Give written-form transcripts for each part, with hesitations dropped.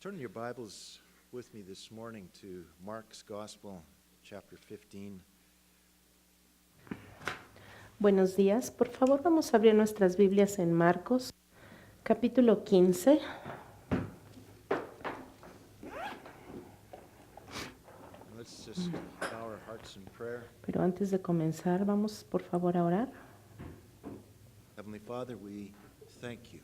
Turn your Bibles with me this morning to Mark's Gospel, chapter 15. Buenos días. Por favor, vamos a abrir nuestras Biblias en Marcos, capítulo 15. Let's just bow our hearts in prayer. Pero antes de comenzar, vamos por favor a orar. Heavenly Father, we thank you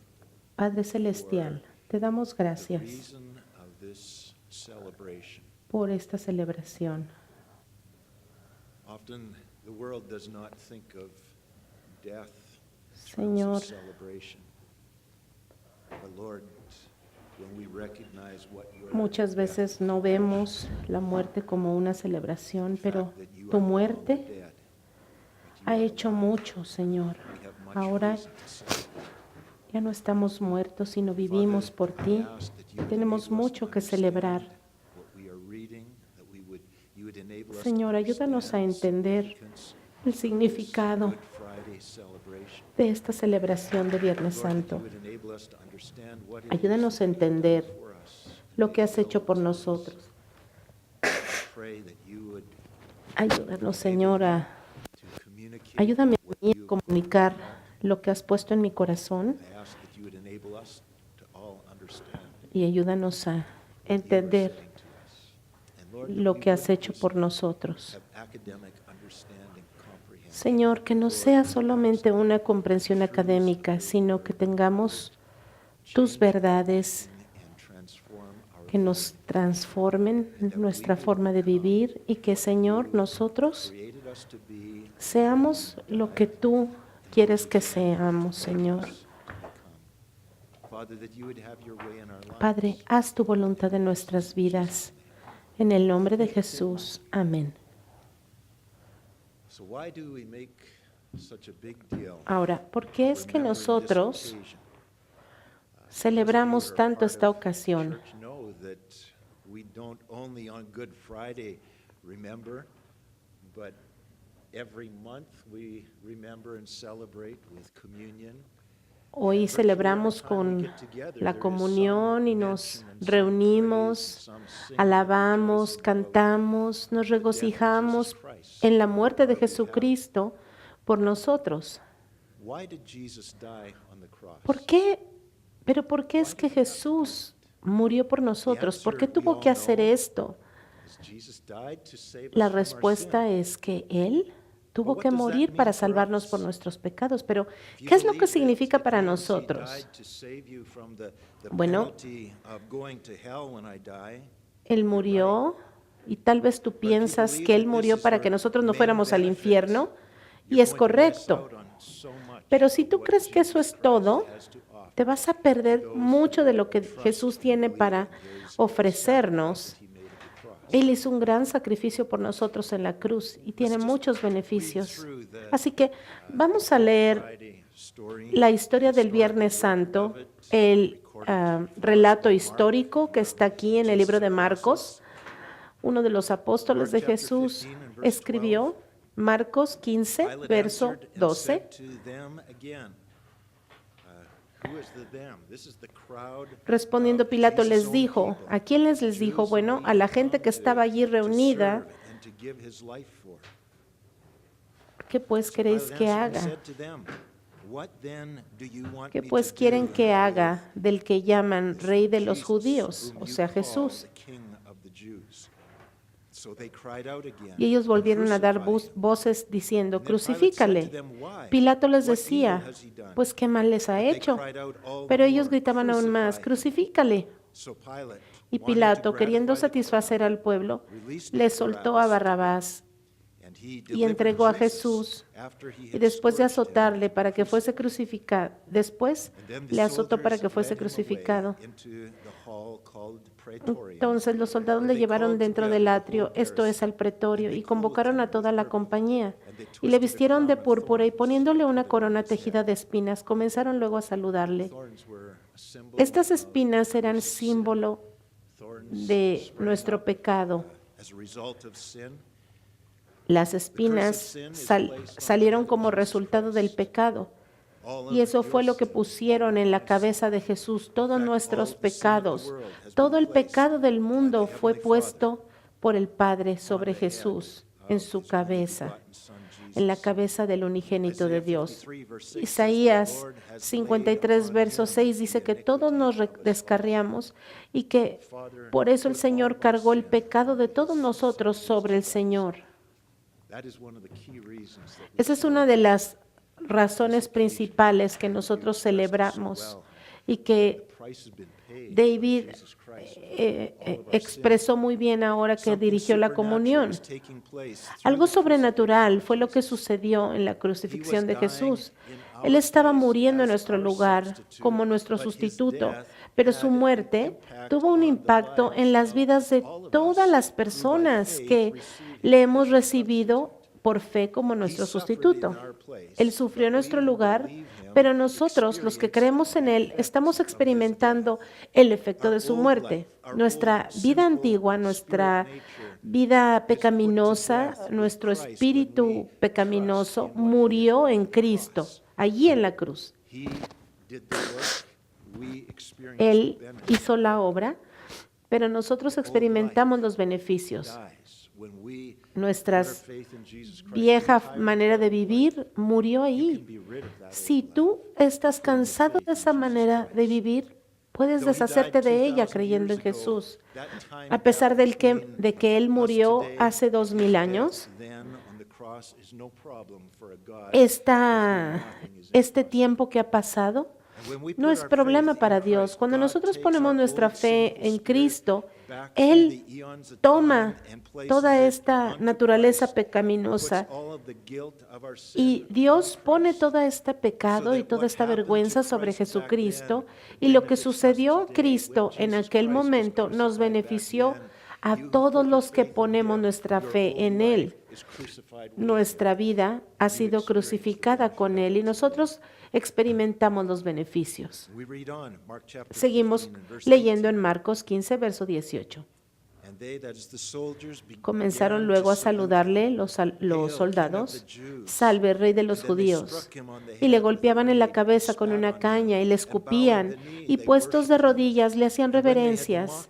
Padre Celestial, te damos for the gracias reason of this celebration. por esta celebración. Often the world does not think of death in terms Señor, of celebration. But Lord, when we recognize what your muchas veces no vemos la muerte como una celebración, pero tu muerte ha hecho mucho, Señor. Ahora ya no estamos muertos, sino vivimos por ti. Tenemos mucho que celebrar. Señor, ayúdanos a entender el significado de esta celebración de Viernes Santo. Ayúdanos a entender lo que has hecho por nosotros. Ayúdanos, Señor, ayúdame a mí a comunicar lo que has puesto en mi corazón y ayúdanos a entender lo que has hecho por nosotros. Señor, que no sea solamente una comprensión académica, sino que tengamos tus verdades que nos transformen nuestra forma de vivir y que, Señor, nosotros seamos lo que tú quieres que seamos, Señor. Padre, haz tu voluntad en nuestras vidas. En el nombre de Jesús. Amén. Ahora, ¿por qué es que nosotros celebramos tanto esta ocasión? Hoy celebramos con la comunión y nos reunimos, alabamos, cantamos, nos regocijamos en la muerte de Jesucristo por nosotros. ¿Por qué? Pero ¿por qué es que Jesús murió por nosotros? ¿Por qué tuvo que hacer esto? La respuesta es que Él tuvo que morir para salvarnos por nuestros pecados. Pero, ¿qué es lo que significa para nosotros? Bueno, Él murió y tal vez tú piensas que Él murió para que nosotros no fuéramos al infierno, y es correcto. Pero si tú crees que eso es todo, te vas a perder mucho de lo que Jesús tiene para ofrecernos. Él hizo un gran sacrificio por nosotros en la cruz y tiene muchos beneficios. Así que vamos a leer la historia del Viernes Santo, el relato histórico que está aquí en el libro de Marcos. Uno de los apóstoles de Jesús escribió Marcos 15, verso 12. Respondiendo Pilato les dijo, ¿a quién les dijo? Bueno, a la gente que estaba allí reunida. ¿Qué pues queréis que haga? ¿Qué pues quieren que haga del que llaman Rey de los Judíos? O sea, Jesús. Y ellos volvieron a dar voces diciendo, crucifícale. Pilato les decía, pues qué mal les ha hecho. Pero ellos gritaban aún más, crucifícale. Y Pilato, queriendo satisfacer al pueblo, le soltó a Barrabás y entregó a Jesús. Y después de azotarle para que fuese crucificado, después le azotó para que fuese crucificado. Entonces los soldados le llevaron dentro del atrio, esto es al pretorio, y convocaron a toda la compañía. Y le vistieron de púrpura y poniéndole una corona tejida de espinas, comenzaron luego a saludarle. Estas espinas eran símbolo de nuestro pecado. Las espinas salieron como resultado del pecado. Y eso fue lo que pusieron en la cabeza de Jesús, todos nuestros pecados. Todo el pecado del mundo fue puesto por el Padre sobre Jesús, en su cabeza, en la cabeza del unigénito de Dios. Isaías 53, verso 6 dice que todos nos descarriamos y que por eso el Señor cargó el pecado de todos nosotros sobre el Señor. Esa es una de las razones principales que nosotros celebramos y que David expresó muy bien ahora que dirigió la comunión. Algo sobrenatural fue lo que sucedió en la crucifixión de Jesús. Él estaba muriendo en nuestro lugar como nuestro sustituto, pero su muerte tuvo un impacto en las vidas de todas las personas que le hemos recibido por fe como nuestro sustituto. Él sufrió en nuestro lugar, pero nosotros, los que creemos en Él, estamos experimentando el efecto de su muerte. Nuestra vida antigua, nuestra vida pecaminosa, nuestro espíritu pecaminoso murió en Cristo, allí en la cruz. Él hizo la obra, pero nosotros experimentamos los beneficios. Nuestra vieja manera de vivir murió ahí. Si tú estás cansado de esa manera de vivir, puedes deshacerte de ella creyendo en Jesús. A pesar de que Él murió hace 2000 años, este tiempo que ha pasado no es problema para Dios. Cuando nosotros ponemos nuestra fe en Cristo, Él toma toda esta naturaleza pecaminosa y Dios pone todo este pecado y toda esta vergüenza sobre Jesucristo, y lo que sucedió a Cristo en aquel momento nos benefició a todos los que ponemos nuestra fe en Él. Nuestra vida ha sido crucificada con Él y nosotros experimentamos los beneficios. Seguimos leyendo en Marcos 15, verso 18. Comenzaron luego a saludarle los soldados: salve, rey de los judíos. Y le golpeaban en la cabeza con una caña y le escupían, y puestos de rodillas le hacían reverencias.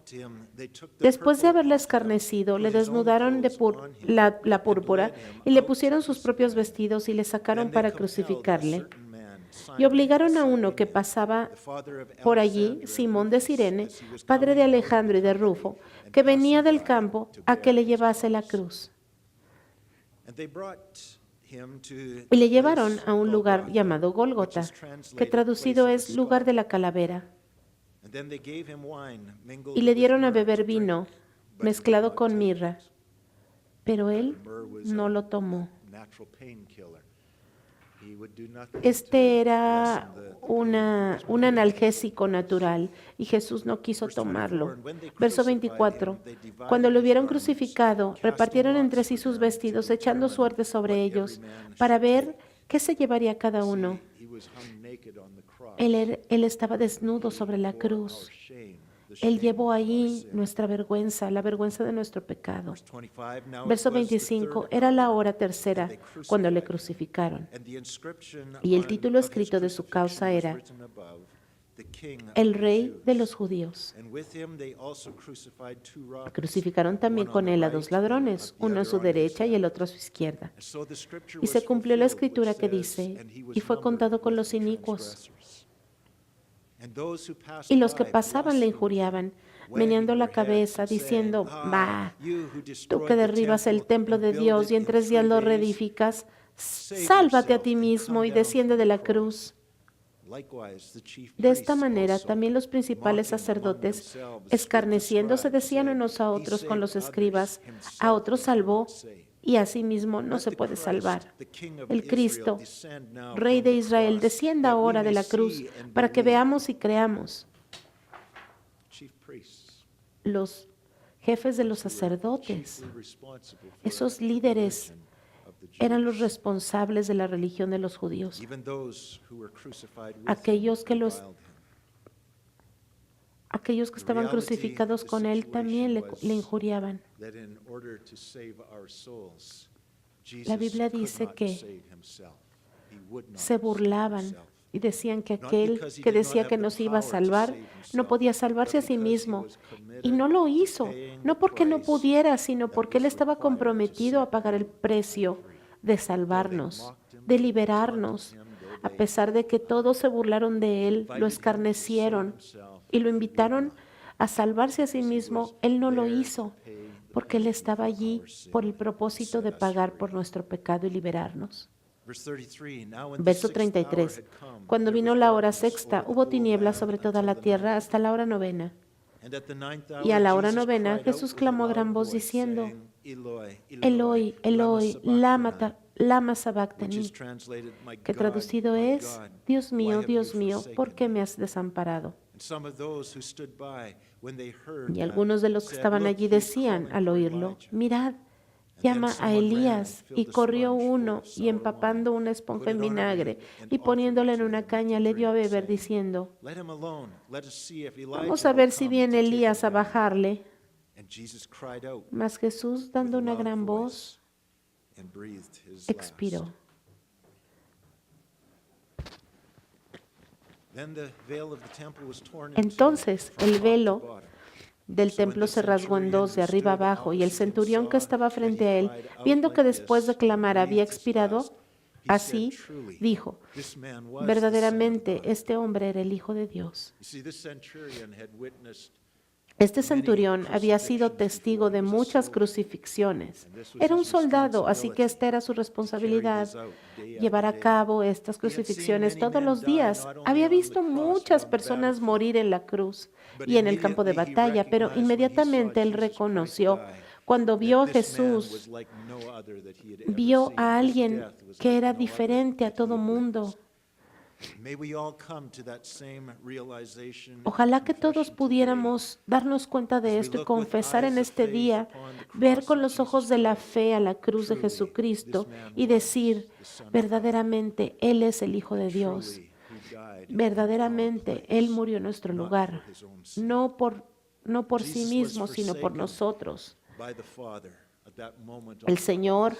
Después de haberle escarnecido, le desnudaron de la púrpura y le pusieron sus propios vestidos y le sacaron para crucificarle. Y obligaron a uno que pasaba por allí, Simón de Cirene, padre de Alejandro y de Rufo, que venía del campo, a que le llevase la cruz. Y le llevaron a un lugar llamado Gólgota, que traducido es lugar de la calavera. Y le dieron a beber vino mezclado con mirra, pero él no lo tomó. Este era un analgésico natural y Jesús no quiso tomarlo. Verso 24. Cuando lo hubieron crucificado, repartieron entre sí sus vestidos, echando suerte sobre ellos, para ver qué se llevaría cada uno. Él estaba desnudo sobre la cruz. Él llevó ahí nuestra vergüenza, la vergüenza de nuestro pecado. Verso 25, era la hora tercera cuando le crucificaron. Y el título escrito de su causa era El Rey de los Judíos. Crucificaron también con él a dos ladrones, uno a su derecha y el otro a su izquierda. Y se cumplió la escritura que dice, y fue contado con los inicuos. Y los que pasaban le injuriaban, meneando la cabeza, diciendo, «Bah, tú que derribas el templo de Dios y en 3 días lo reedificas, sálvate a ti mismo y desciende de la cruz». De esta manera, también los principales sacerdotes, escarneciéndose, decían unos a otros con los escribas, «A otros salvó, y a sí mismo no se puede salvar. El Cristo, Rey de Israel, descienda ahora de la cruz para que veamos y creamos». Los jefes de los sacerdotes, esos líderes, eran los responsables de la religión de los judíos. Aquellos que estaban crucificados con él también le injuriaban. La Biblia dice que se burlaban y decían que aquel que decía que nos iba a salvar no podía salvarse a sí mismo. Y no lo hizo, no porque no pudiera, sino porque él estaba comprometido a pagar el precio de salvarnos, de liberarnos. A pesar de que todos se burlaron de él, lo escarnecieron y lo invitaron a salvarse a sí mismo, él no lo hizo, porque él estaba allí por el propósito de pagar por nuestro pecado y liberarnos. Verso 33. Cuando vino la hora sexta, hubo tinieblas sobre toda la tierra hasta la hora novena. Y a la hora novena Jesús clamó a gran voz diciendo, Eloi, Eloi, lama sabactani, que traducido es, Dios mío, ¿por qué me has desamparado? Y algunos de los que estaban allí decían al oírlo, mirad, llama a Elías. Y corrió uno y empapando una esponja en vinagre y poniéndola en una caña le dio a beber diciendo, vamos a ver si viene Elías a bajarle. Mas Jesús, dando una gran voz, expiró. Entonces el velo del templo se rasgó en dos, de arriba abajo, y el centurión que estaba frente a él, viendo que después de clamar había expirado, así dijo, verdaderamente este hombre era el Hijo de Dios. Este centurión había sido testigo de muchas crucifixiones. Era un soldado, así que esta era su responsabilidad, llevar a cabo estas crucifixiones todos los días. Había visto muchas personas morir en la cruz y en el campo de batalla, pero inmediatamente él reconoció, cuando vio a Jesús, vio a alguien que era diferente a todo mundo. Ojalá que todos pudiéramos darnos cuenta de esto y confesar en este día, ver con los ojos de la fe a la cruz de Jesucristo y decir, verdaderamente Él es el Hijo de Dios. Verdaderamente Él murió en nuestro lugar, no por sí mismo, sino por nosotros. El Señor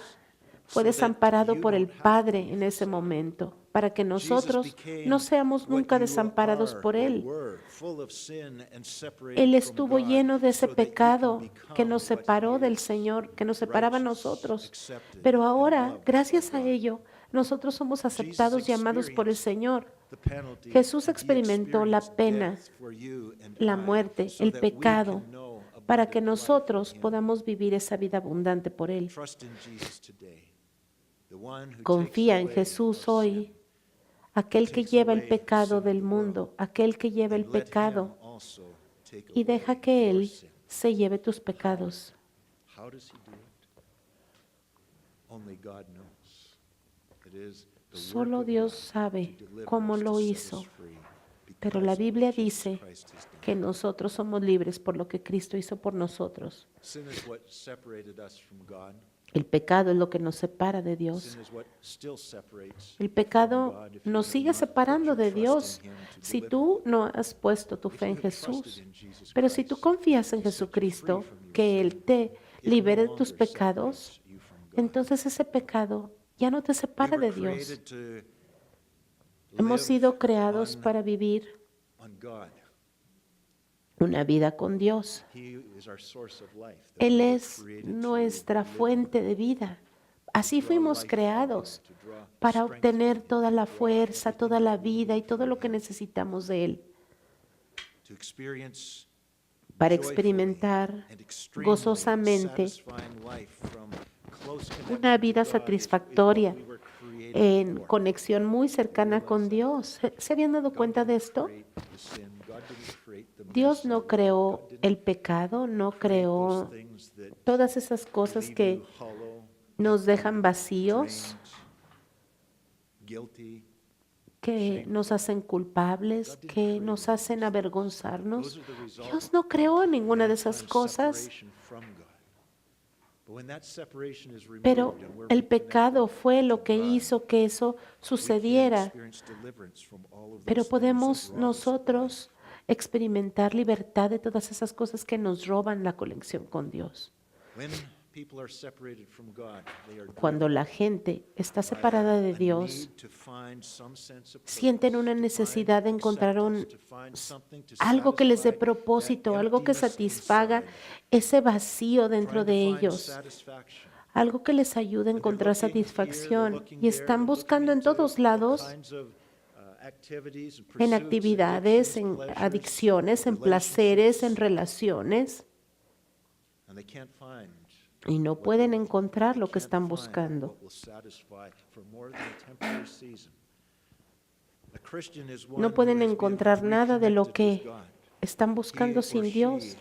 fue desamparado por el Padre en ese momento, para que nosotros no seamos nunca desamparados por Él. Él estuvo lleno de ese pecado que nos separó del Señor, que nos separaba a nosotros. Pero ahora, gracias a ello, nosotros somos aceptados y amados por el Señor. Jesús experimentó la pena, la muerte, el pecado, para que nosotros podamos vivir esa vida abundante por Él. Confía en Jesús hoy, aquel que lleva el pecado del mundo, aquel que lleva el pecado, y deja que Él se lleve tus pecados. Solo Dios sabe cómo lo hizo, pero la Biblia dice que nosotros somos libres por lo que Cristo hizo por nosotros. El pecado es lo que nos separa de Dios. El pecado nos sigue separando de Dios si tú no has puesto tu fe en Jesús. Pero si tú confías en Jesucristo, que Él te libere de tus pecados, entonces ese pecado ya no te separa de Dios. Hemos sido creados para vivir una vida con Dios. Él es nuestra fuente de vida. Así fuimos creados para obtener toda la fuerza, toda la vida y todo lo que necesitamos de Él. Para experimentar gozosamente una vida satisfactoria en conexión muy cercana con Dios. ¿Se habían dado cuenta de esto? Dios no creó el pecado, no creó todas esas cosas que nos dejan vacíos, que nos hacen culpables, que nos hacen avergonzarnos. Dios no creó ninguna de esas cosas. Pero el pecado fue lo que hizo que eso sucediera. Pero podemos nosotros experimentar libertad de todas esas cosas que nos roban la conexión con Dios. people are separated from God, they are Cuando la gente está separada de Dios, sienten una necesidad de encontrar algo que les dé propósito, algo que satisfaga ese vacío dentro de ellos, algo que les ayude a encontrar satisfacción. Y están buscando en todos lados, en actividades, en adicciones, en placeres, en relaciones, y no pueden encontrar lo que están buscando. No pueden encontrar nada de lo que están buscando sin Dios.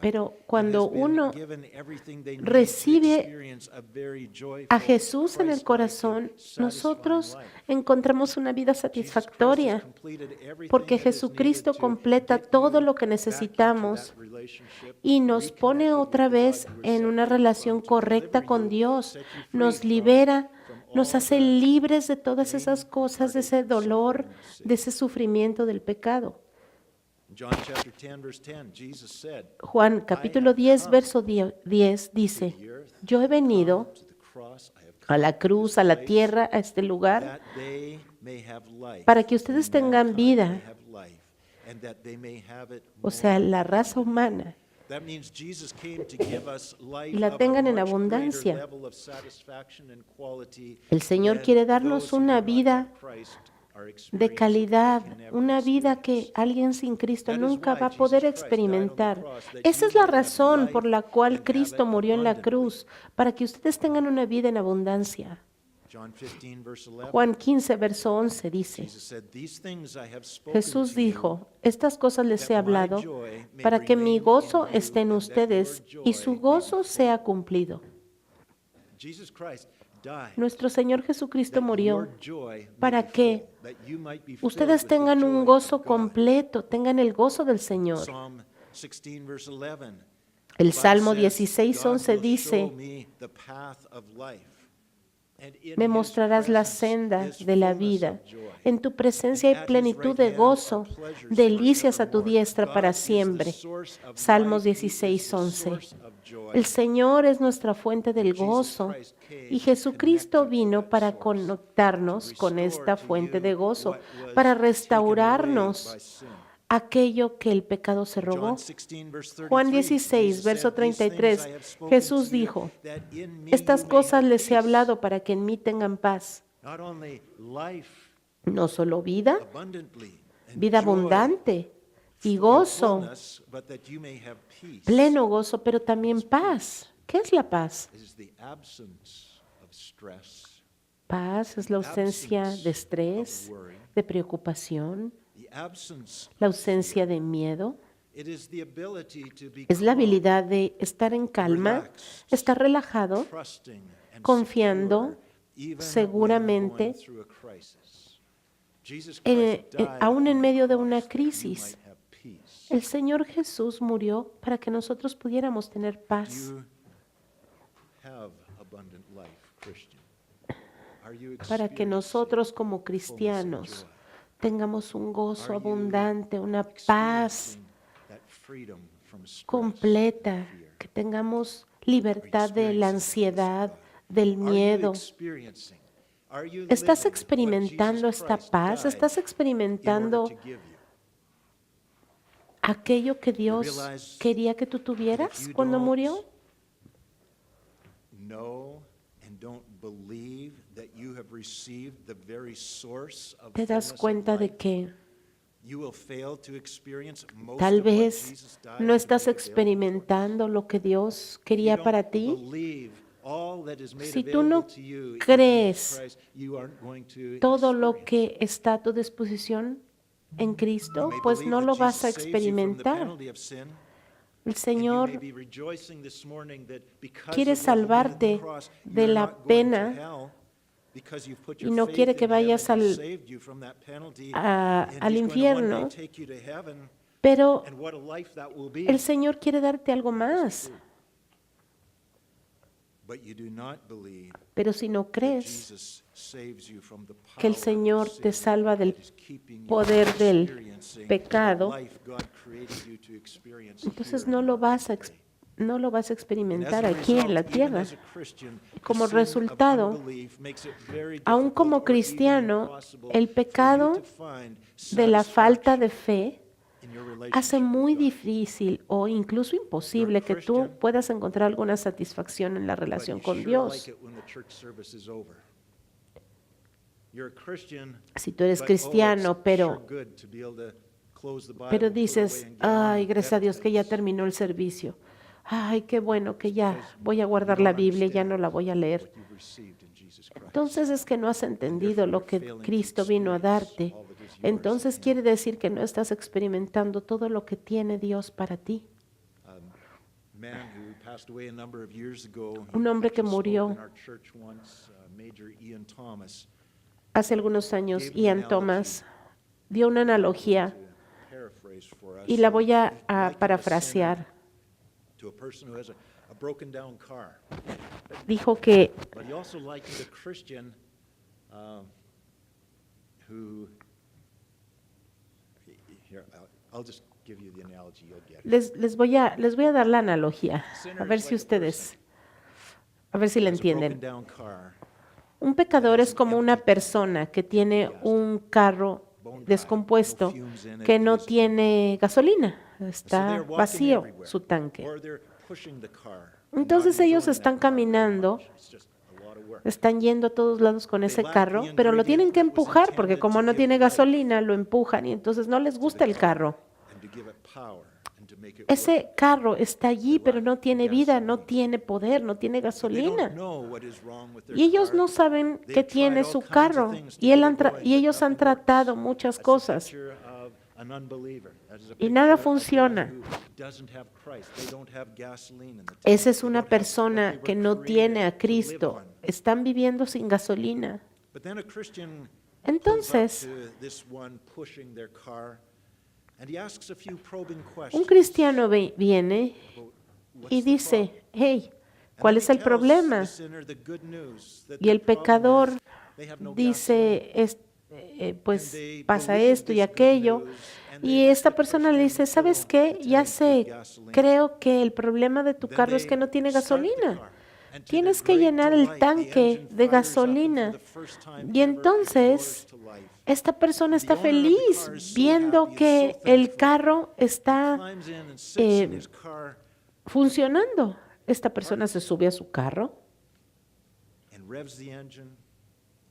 Pero cuando uno recibe a Jesús en el corazón, nosotros encontramos una vida satisfactoria, porque Jesucristo completa todo lo que necesitamos y nos pone otra vez en una relación correcta con Dios, nos libera, nos hace libres de todas esas cosas, de ese dolor, de ese sufrimiento del pecado. Juan capítulo 10, verso 10 dice, yo he venido a la cruz, a la tierra, a este lugar, para que ustedes tengan vida, o sea, la raza humana, y la tengan en abundancia. El Señor quiere darnos una vida de calidad, una vida que alguien sin Cristo nunca va a poder experimentar. Esa es la razón por la cual Cristo murió en la cruz, para que ustedes tengan una vida en abundancia. Juan 15, verso 11 dice, Jesús dijo, estas cosas les he hablado para que mi gozo esté en ustedes y su gozo sea cumplido. Nuestro Señor Jesucristo murió para que ustedes tengan un gozo completo, tengan el gozo del Señor. El Salmo 16:11 dice, me mostrarás la senda de la vida. En tu presencia hay plenitud de gozo, delicias a tu diestra para siempre. Salmos 16:11. El Señor es nuestra fuente del gozo y Jesucristo vino para conectarnos con esta fuente de gozo, para restaurarnos aquello que el pecado se robó. Juan 16, verso 33, Jesús dijo, estas cosas les he hablado para que en mí tengan paz. No solo vida, vida abundante y gozo, pleno gozo, pero también paz. ¿Qué es la paz? Paz es la ausencia de estrés, de preocupación, la ausencia de miedo. Es la habilidad de estar en calma, estar relajado, confiando seguramente, aún en medio de una crisis. El Señor Jesús murió para que nosotros pudiéramos tener paz. Para que nosotros como cristianos tengamos un gozo abundante, una paz completa, que tengamos libertad de la ansiedad, del miedo. ¿Estás experimentando esta paz? ¿Estás experimentando aquello que Dios quería que tú tuvieras cuando murió? ¿Te das cuenta de que tal vez no estás experimentando lo que Dios quería para ti? Si tú no crees todo lo que está a tu disposición en Cristo, pues no lo vas a experimentar. El Señor quiere salvarte de la pena y no quiere que vayas al infierno, pero el Señor quiere darte algo más. But you do not believe Pero si no that crees Jesus saves you from the que el power of Señor te sin salva del that is keeping you poder from del experiencing pecado, the life God created you to experience entonces here no on lo earth vas a, today. no lo vas a And as experimentar a aquí en la result, even tierra. as a Christian, the Como sin of resultado, unbelief makes it very aún difficult como or even cristiano, impossible el for you pecado to find de la falta de satisfaction fe in your hace relationship muy with God. difícil o incluso imposible que tú Christian, puedas encontrar alguna satisfacción en la but relación you con sure Dios. like it when the church service is over. You're a Christian, Si tú eres but, cristiano, it's sure pero good to be able to close the Bible, Pero put it away, dices, and get on ay, with gracias a better Dios que ya things. terminó el servicio. Ay, qué bueno que ya Because voy a you guardar don't la Biblia, ya understand no la voy a leer. what you've received in Jesus Christ. Entonces es que no has entendido lo que Cristo vino a darte. Entonces quiere decir que no estás experimentando todo lo que tiene Dios para ti. Man who passed away a number of years ago, Un hombre que actually spoke murió in our church once, Major Ian Thomas, hace algunos años, gave an Ian analogy Thomas dio una analogía to paraphrase for us, y la voy a likened a parafrasear. sinner to a person who has a broken down car. Dijo que But he also likened a Christian who, here, I'll just give you the analogy, you'll get it. les voy a dar la analogía, a ver si ustedes, a ver si la Has a broken entienden. down car, Un pecador es como una persona que tiene un carro descompuesto que no tiene gasolina, so está they're walking vacío everywhere, su tanque. or they're pushing the car, and Entonces not ellos enjoying están that car very caminando, much. It's just a lot of work. están yendo a todos lados con ese lack carro, the pero lo tienen que ingredient that was empujar porque intended como to no give tiene life gasolina, lo empujan y entonces no les to gusta the el car carro. and to give it power and to make it Ese work. carro está allí, pero no tiene vida, no tiene poder, no tiene But they don't gasolina. know what is wrong with their Y ellos car. no saben They've qué tried tiene all su kinds of carro. things to Y, get it going, y but ellos han nothing tratado works. muchas That's a cosas. picture of an unbeliever. That is a Y nada picture of one funciona. who doesn't have Christ. They don't have gasoline in the tank. Esa es They una don't have what persona they que were no tiene created a to live Cristo. on. Están viviendo sin gasolina. But then a Christian Entonces, pulls up to this one pushing their car, and he asks a few probing un questions cristiano viene about what's y the dice, problem. hey, And ¿cuál then es he el tells problema? the sinner the good news, that Y el their problem pecador is they have no gasoline. dice, pues And they pasa believe esto y this good aquello. news, and Y they esta actually persona push le him dice, to ¿sabes fill qué? the Ya tank with sé, gasoline. creo que el problema de tu Then carro es they que no tiene start the gasolina. car, and to Tienes their que great llenar el delight, the tanque engine de fires up, and gasolina. for the first time Y ever, it entonces, roars to life. esta persona está The owner of the feliz car is so viendo happy and que so el thankful. carro He está climbs in and sits in his car funcionando. Esta persona se sube a su carro and revs the engine,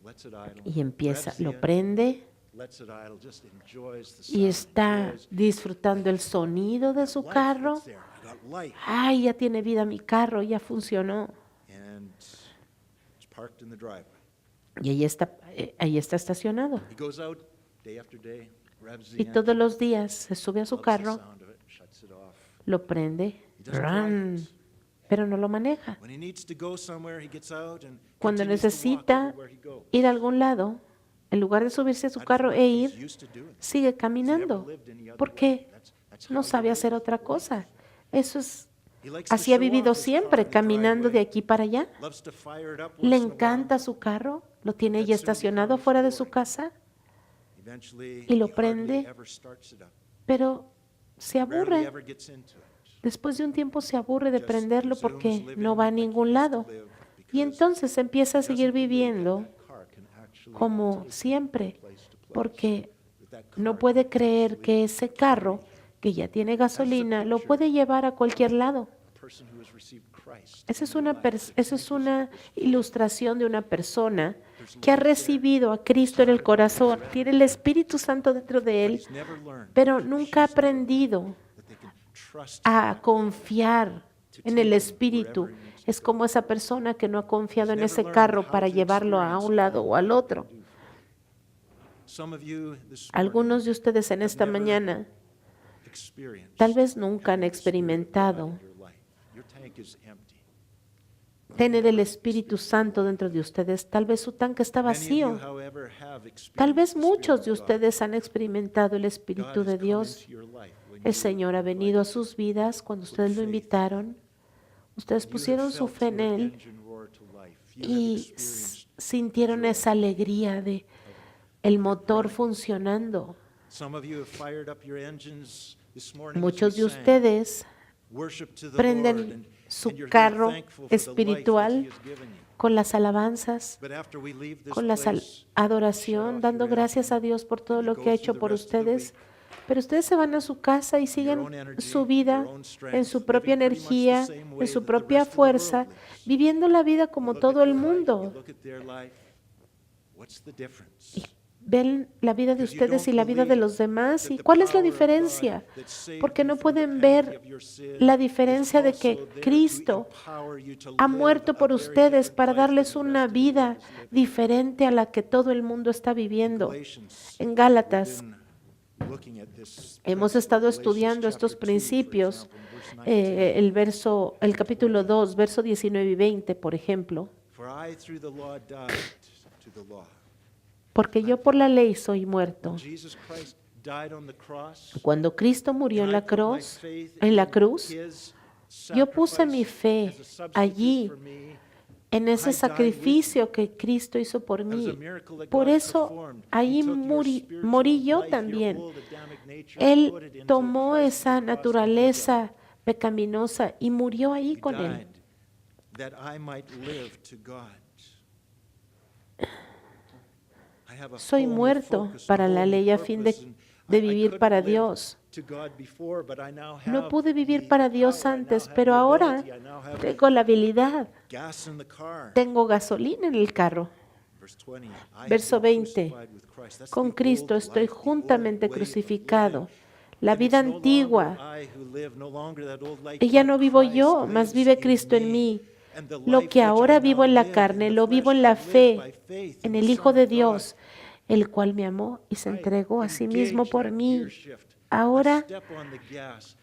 lets it idle, y empieza, revs the lo engine, prende lets it idle, just enjoys the y sound, está enjoys disfrutando el sonido de su life carro. that's there. I got life. Ay, ya tiene vida mi carro, ya funcionó. And it's parked in the driveway. Y ahí está estacionado. He goes out day after day, revs the Y todos engine, los días se sube a su loves the carro, sound of it, shuts it off. lo prende, He doesn't drive ¡ran! it. Pero no lo maneja. When he needs to go somewhere, he gets out and Cuando continues to walk necesita everywhere he goes. ir a algún lado, en lugar de subirse a su That's carro what e he's ir, used to doing. sigue He's never caminando. lived any other ¿Por qué? way. That's how No he sabe lives. hacer otra cosa. Eso es, He likes to así ha show off vivido his car siempre, in the caminando de driveway. aquí para allá. Loves to fire it up Le once in a while. encanta su carro, lo tiene That ya soon estacionado becomes fuera de su boring. casa, Eventually, y lo he hardly prende. ever starts it up. pero se Rarely aburre. ever gets into it. Después de un tiempo se aburre de Just prenderlo resumes porque living no va a like he ningún used to lado. live Y because entonces empieza a he seguir doesn't believe that viviendo that car can actually como take him siempre, from place to place. porque That that no car puede can creer actually que ese carro, que ya tiene gasolina, lo puede llevar a cualquier lado. a person who has received Christ Esa in es their una, life, that esa es changes una his life. ilustración de una persona There's que ha life there, recibido a Cristo en el corazón, tiene el Espíritu Santo dentro de but él, he's never learned pero to nunca ha choose and aprendido that they can trust a him. confiar en el Espíritu. Es como esa persona que no ha confiado en ese carro para llevarlo a un lado o al otro. Some of you this morning Algunos de ustedes en esta mañana experienced tal vez nunca han having the Spirit of God experimentado in your life. Your tank is empty. tener el Espíritu Santo dentro de ustedes. Tal vez su tanque está Many of you, vacío. however, have experienced Tal vez the Spirit muchos of de God. ustedes han experimentado el God Espíritu has de come Dios. into your life when El you Señor ha venido a invited sus vidas cuando ustedes lo invitaron. Ustedes You have pusieron su felt fe en your Él engine y sintieron esa alegría de el motor funcionando. Muchos de ustedes prenden su carro espiritual con las alabanzas, con la adoración, dando gracias a Dios por todo lo que ha hecho por ustedes. Pero ustedes se van a su casa y siguen su vida en su propia energía, en su propia fuerza, viviendo la vida como todo el mundo. Y ven la vida de ustedes y la vida de los demás. ¿Y cuál es la diferencia? Porque no pueden ver la diferencia de que Cristo ha muerto por ustedes para darles una vida diferente a la que todo el mundo está viviendo. En Gálatas hemos estado estudiando estos principios, el capítulo 2, verso 19 y 20, por ejemplo. Porque yo por la ley soy muerto. Cuando Cristo murió en la cruz, yo puse mi fe allí, en ese sacrificio que Cristo hizo por mí. Por eso ahí morí yo también. Él tomó esa naturaleza pecaminosa y murió ahí con Él. Soy muerto para la ley a fin de vivir para Dios. No pude vivir para Dios antes, pero ahora tengo la habilidad. Tengo gasolina en el carro. Verso 20. Con Cristo estoy juntamente crucificado. La vida antigua, y ya no vivo yo, mas vive Cristo en mí. Lo que ahora vivo en la carne, lo vivo en la fe, en el Hijo de Dios, el cual me amó y se entregó a sí mismo por mí. Ahora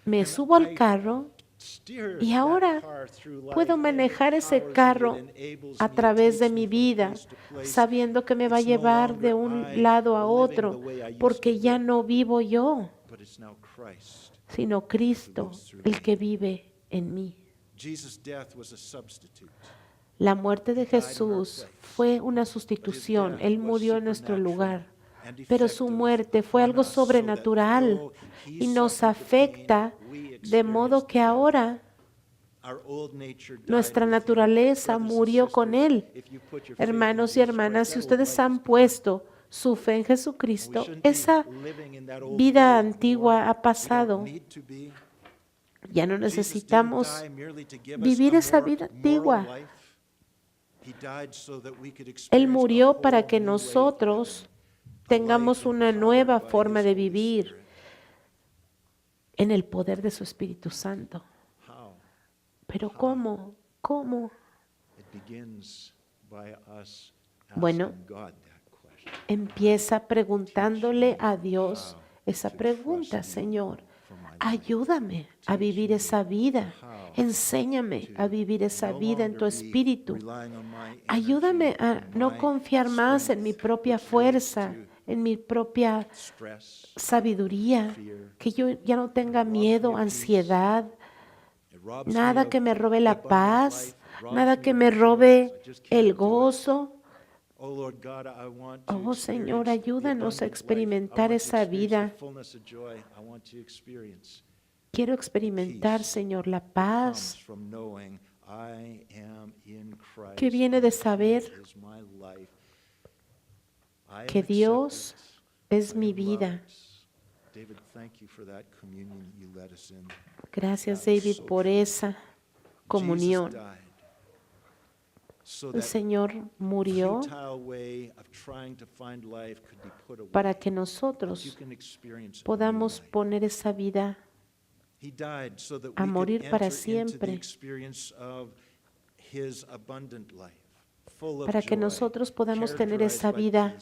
me subo al carro y ahora puedo manejar ese carro a través de mi vida, sabiendo que me va a llevar de un lado a otro, porque ya no vivo yo, sino Cristo, el que vive en mí. La muerte de Jesús fue una sustitución. Él murió en nuestro lugar, pero su muerte fue algo sobrenatural y nos afecta de modo que ahora nuestra naturaleza murió con Él. Hermanos y hermanas, si ustedes han puesto su fe en Jesucristo, esa vida antigua ha pasado. Ya no necesitamos vivir esa vida antigua. Él murió para que nosotros tengamos una nueva forma de vivir en el poder de su Espíritu Santo. Pero ¿cómo? ¿Cómo? Bueno, empieza preguntándole a Dios esa pregunta: Señor, ayúdame a vivir esa vida. Enséñame a vivir esa vida en tu espíritu. Ayúdame a no confiar más en mi propia fuerza, en mi propia sabiduría, que yo ya no tenga miedo, ansiedad, nada que me robe la paz, nada que me robe el gozo. Oh Señor, ayúdanos a experimentar esa vida. Quiero experimentar, Señor, la paz que viene de saber que Dios es mi vida. Gracias, David, por esa comunión. El Señor murió para que nosotros podamos poner esa vida a morir para siempre, para que nosotros podamos tener esa vida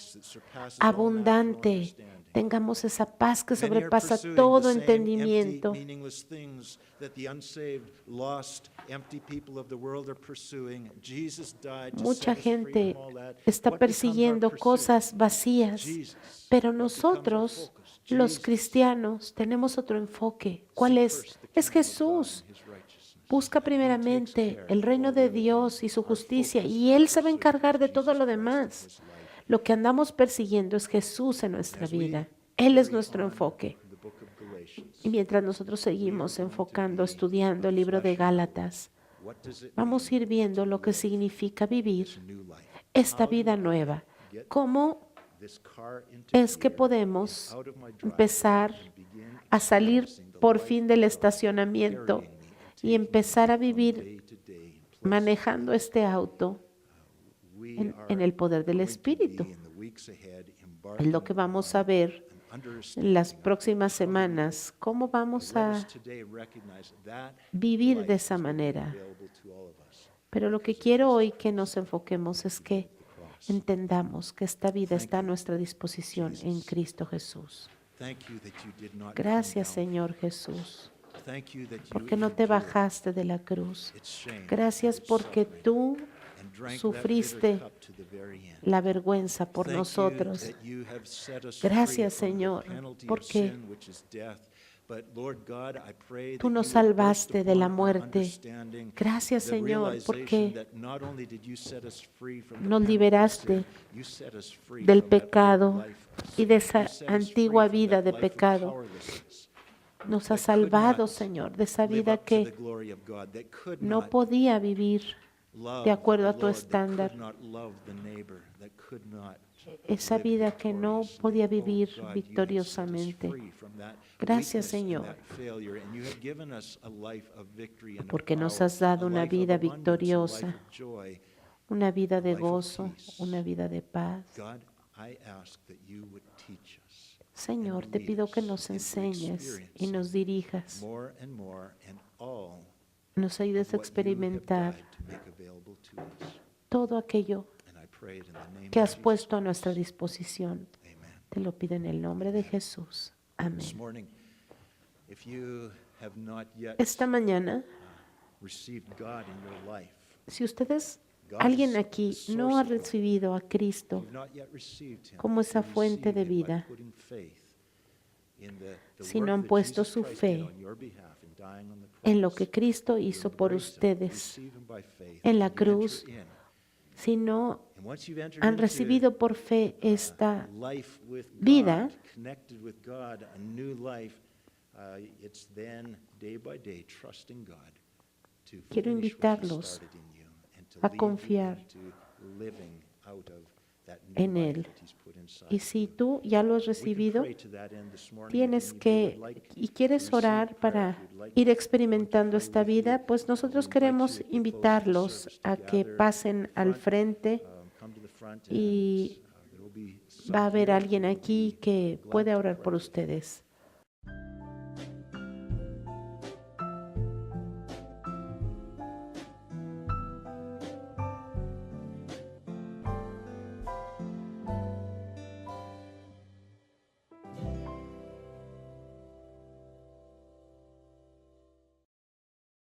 abundante, tengamos esa paz que sobrepasa todo entendimiento. Mucha gente está persiguiendo cosas vacías, pero nosotros, los cristianos, tenemos otro enfoque. ¿Cuál es? Es Jesús. Busca primeramente el reino de Dios y su justicia, y Él se va a encargar de todo lo demás. Lo que andamos persiguiendo es Jesús en nuestra vida. Él es nuestro enfoque. Y mientras nosotros seguimos enfocando, estudiando el libro de Gálatas, vamos a ir viendo lo que significa vivir esta vida nueva. ¿Cómo es que podemos empezar a salir por fin del estacionamiento y empezar a vivir manejando este auto en el poder del Espíritu? Es lo que vamos a ver en las próximas semanas. ¿Cómo vamos a vivir de esa manera? Pero lo que quiero hoy que nos enfoquemos es que entendamos que esta vida está a nuestra disposición en Cristo Jesús. Gracias, Señor Jesús, porque no te bajaste de la cruz. Gracias porque tú sufriste la vergüenza por nosotros. Gracias, Señor, porque tú nos salvaste de la muerte. Gracias, Señor, porque nos liberaste del pecado y de esa antigua vida de pecado. Nos has salvado, Señor, de esa vida que no podía vivir de acuerdo a tu estándar. Esa vida que no podía vivir victoriosamente. Gracias, Señor, porque nos has dado una vida victoriosa, una vida de gozo, una vida de paz. Señor, te pido que nos enseñes y nos dirijas, nos ayudes a experimentar todo aquello que has puesto a nuestra disposición. Te lo pido en el nombre de Jesús. Amén. Esta mañana, si ustedes, alguien aquí no ha recibido a Cristo como esa fuente de vida, si no han puesto su fe en lo que Cristo hizo por ustedes en la cruz, si no han recibido por fe esta vida, quiero invitarlos a confiar en Él. Y si tú ya lo has recibido, tienes que y quieres orar para ir experimentando esta vida, pues nosotros queremos invitarlos a que pasen al frente y va a haber alguien aquí que puede orar por ustedes.